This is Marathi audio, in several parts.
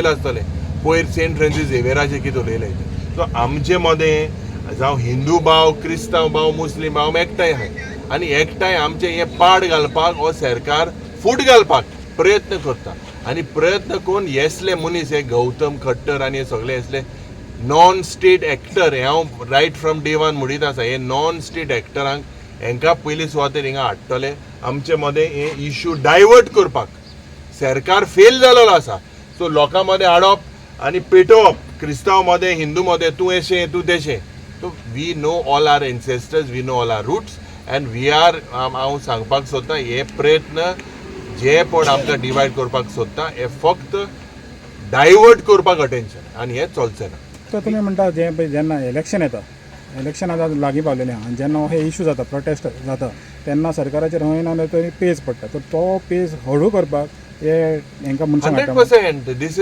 आसतले पयर सेंट फ्रांसीस झेवियराचे कितें उलयलें सो आमचे मदें जावं हिंदू भाव क्रिस्तांव भाव मुस्लीम भाव एकठांय आहाय आनी एकठांय आमचें हें पाड घालपाक हो सरकार फूट घालपाक प्रयत्न करता आनी प्रयत्न करून हेसले मनीस हे गौतम खट्टर आनी हे सगळे हेसले नॉन स्टेट एक्टर हे हांव रायट फ्रॉम डे वन म्हणीत आसा हे नॉन स्टेट एक्टरांक हांकां पयलीं सुवातेर हिंगा हाडटले आमचे मदें हे इश्यू डायवर्ट करपाक सरकार फेल जालेलो आसा सो लोकां मदें हाडप आनी पेटोवप क्रिस्तांव मदें हिंदू मदें तूं अशें तूं तशें so we know all our ancestors we know all our roots and we are हांव सांगपाक सोदतां हे प्रयत्न जे पण आमकां डिवायड करपाक सोदता हे फक्त डायवर्ट करपाक अटेन्शन आनी हें चलचें ना. तर तुम्ही म्हणटा जे पळय जेन्ना इलेक्शन येता इलेक्शन आतां लागीं पावलेलें आहा जेन्ना हे इश्यू जाता प्रोटेस्ट जाता तेन्ना सरकाराचेर खंय ना तरी पेज पडटा तर तो पेज हळू करपाक हे हांकां मनशांक 100% this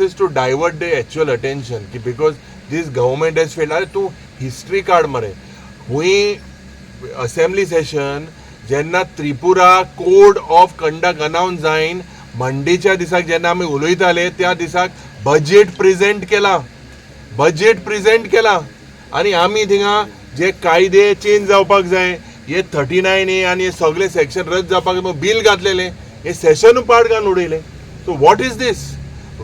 is to divert the actual attention because this government has failed. अरे तूं हिस्ट्री काड मरे हुंय असेंब्ली सेशन जेन्ना Tripura code of conduct announce जायन मंडेच्या दिसाक जेन्ना आमी उलयताले त्या दिसाक बजेट प्रेजेंट केला आनी आमी थिंगा जे कायदे चेंज जावपाक जाय हे 39A आनी हे सगळे सेक्शन रद्द जावपाक बील घातलेले हे सेशन पाड घालून उडयले सो वॉट इज दीस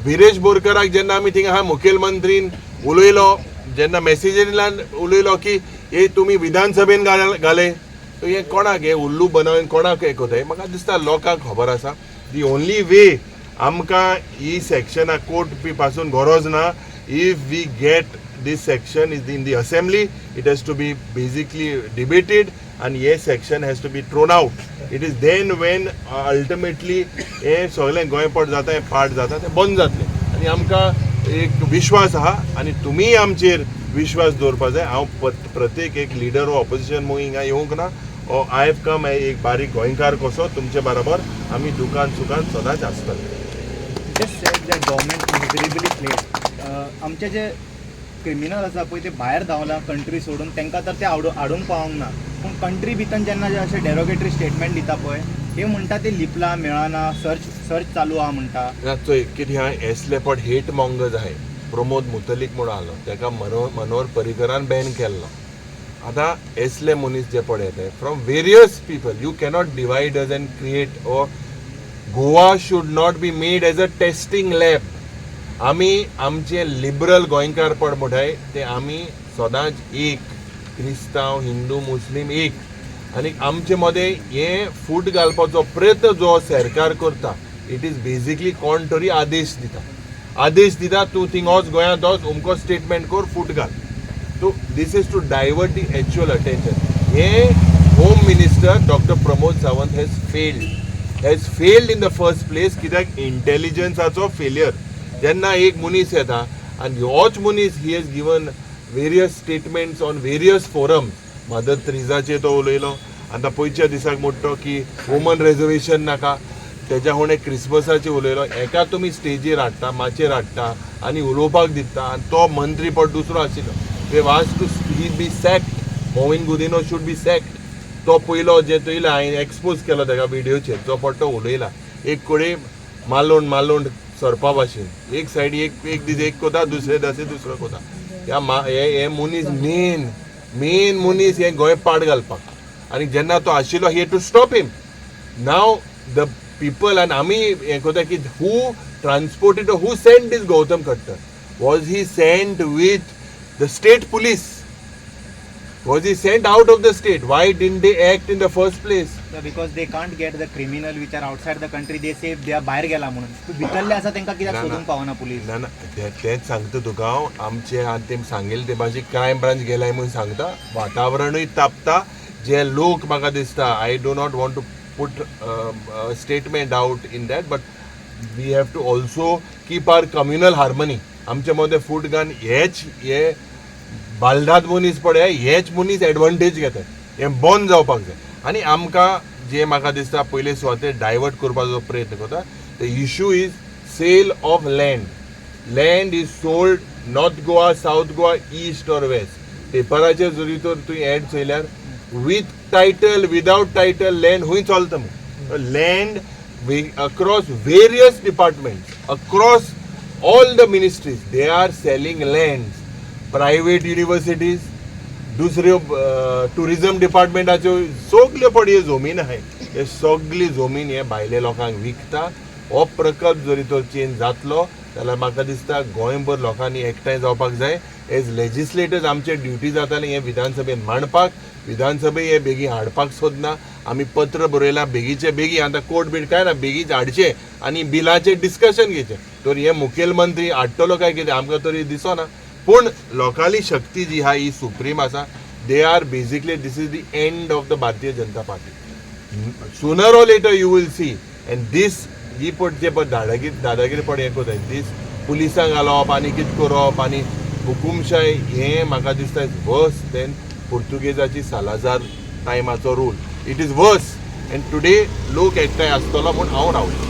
विरेश बोरकराक जेन्ना आमी थिंगा हा मुखेलमंत्रीन उलयलो जेन्ना मॅसेजींतल्यान उलयलो की हे तुमी विधानसभेन घाले सो हे कोणाक हे उल्लू बनवून कोणाक हे कोताय म्हाका दिसता लोकांक खबर आसा दी ओनली वे आमकां ही सेक्शना कोर्ट पासून गरज ना if we get this section is in the assembly it has to be basically debated and yes section has to be thrown out it is then when ultimately हे सगळे गोंयपट जाता हे पाठ जाता ते बंद जातले आनी आमकां एक विश्वास आहा आनी तुमी आमचेर विश्वास दवरपा जाय हांव प्रत्येक एक लिडर ऑफ ऑपोजिशन मूव हिंगा येवंक ना आय हॅव कम एक बारीक गोंयकार कसो तुमचे बरोबर आमी दुकान सुखान सदांच आसतले. आमचे जे क्रिमिनल आसा पळय ते भायर धांवला कंट्री सोडून तांकां तर ते हाडूंक पावोंक ना पूण कंट्री भितर जेन्ना जे अशे डेरोगेटरी स्टेटमेंट दिता पळय ते म्हणटा ते लिपला मेळना सर्च चालू आहा म्हणटा चोय कितें हा एसले पट हेट मॉंगर्स आहाय प्रमोद मुतलीक म्हणून आलो ताका मनोहर पर्रीकरान बॅन केल्लो आतां एसले मनीस जे पळय ते from various people you cannot divide us and create or Goa should not be made as a testing lab आमी आमचे लिबरल गोंयकारपण म्हणटाय ते आमी सदांच एक क्रिस्तांव हिंदू मुस्लीम एक आनी आमचे मदें हे फूट घालपाचो प्रयत्न जो सरकार करता इट इज बेजिकली कॉन्ट्ररी आदेश दिता तूं थिंग वच गोंयांत वच अमको स्टेटमेंट कर फूट घाल so this is to divert the actual attention हे home minister doctor Pramod Sawant has failed in the first place कित्याक इंटेलिजन्साचो फेलियर जेन्ना एक मनीस येता आनी होच मनीस he has given various statements on various forum mother त्रिजाचेर तो उलयलो आतां पयच्या दिसाक म्हणटा की वुमन रिजर्वेशन नाका तेच्या फुडें क्रिसमसाचेर उलयलो एका तुमी स्टेजीर हाडटा माचेर हाडटा आनी उलोवपाक दिता आनी तो मंत्री पट दुसरो आशिल्लो way was to he be sacked Mauvin Godinho should be sacked तो पयलो जे थंय हांवें एक्सपोज केलो ताका विडियोचेर जो पट तो उलयला एक कडेन मालोंड सरपा भाशेन एक सायडी एक दीस एक कोता दुसरे दीस दुसरो कोता हे मनीस मेन मनीस हे गोंय पाड घालपाक आनी जेन्ना तो आशिल्लो he to stop him now the people आनी आमी हें कोता की who transported who sent this Gautam Khattar was he sent with the state police was he sent out of the state why didn't they act in the first place because they can't get the criminal which are outside the country they say they are भायर गेला म्हणून भितरले आसा तांकां कित्याक सोदूंक पावना पुलीस ना तेच सांगता तुका हांव आमचे ते सांगेल ते भाशेन क्रायम ब्रांच गेलाय म्हणून सांगता वातावरणूय तापता जे लोक म्हाका दिसता I do not want to put statement out in that but we have to also keep our communal harmony आमचे मदें फूट घान हे बालदाद मनीस पळय हेच मनीस एडवांटेज घेतात हें बंद जावपाक जाय आनी आमकां जे म्हाका दिसता पयले सुवातेर डायवर्ट करपाचो प्रयत्न करता the issue is sale of land is sold North Goa South Goa East or West पेपराचेर जरी तर तुवें एड चयल्यार with title without title land हूंय चलता land across various departments across all the ministries they are selling lands, private universities, दुसऱ्यो टुरिझम डिपार्टमेंटाच्यो सगल्यो पडये जमीन आहाय, हे सगळी जमीन हे भायल्या लोकांक विकता. हो प्रकल्प जरी तो चेंज जातलो जाल्यार म्हाका दिसता गोंयभर लोकांनी एकठांय जावपाक जाय. एज लेजिस्लेटर्स आमचे ड्युटी जाताली हे विधानसभेन मांडपाक. विधानसभे हे बेगीन हाडपाक सोदना. आमी पत्र बरयलां बेगीचे बेगीन, आतां कोर्ट बीट काय ना, बेगीन हाडचे आनी बिलाचेर डिस्कशन घेवचें. तर हे मुखेलमंत्री हाडटलो काय कितें आमकां तरी दिसना. पूण लोकाली शक्ती जी आहा ही सुप्रीम आसा. They are basically this is the end of the Bharatiya Janata Party. Sooner or later you will see. And this ही पट जे पळय दादागिरीपण हें कोताय, दीस पुलिसांक घालप आनी कितें करप आनी हुकुमशाही हें म्हाका दिसता इज वर्स देन पुर्तुगेजाची सालाजार टायमाचो rule. It is worse. And today लोक एकठांय आसतलो म्हूण हांव रावलो.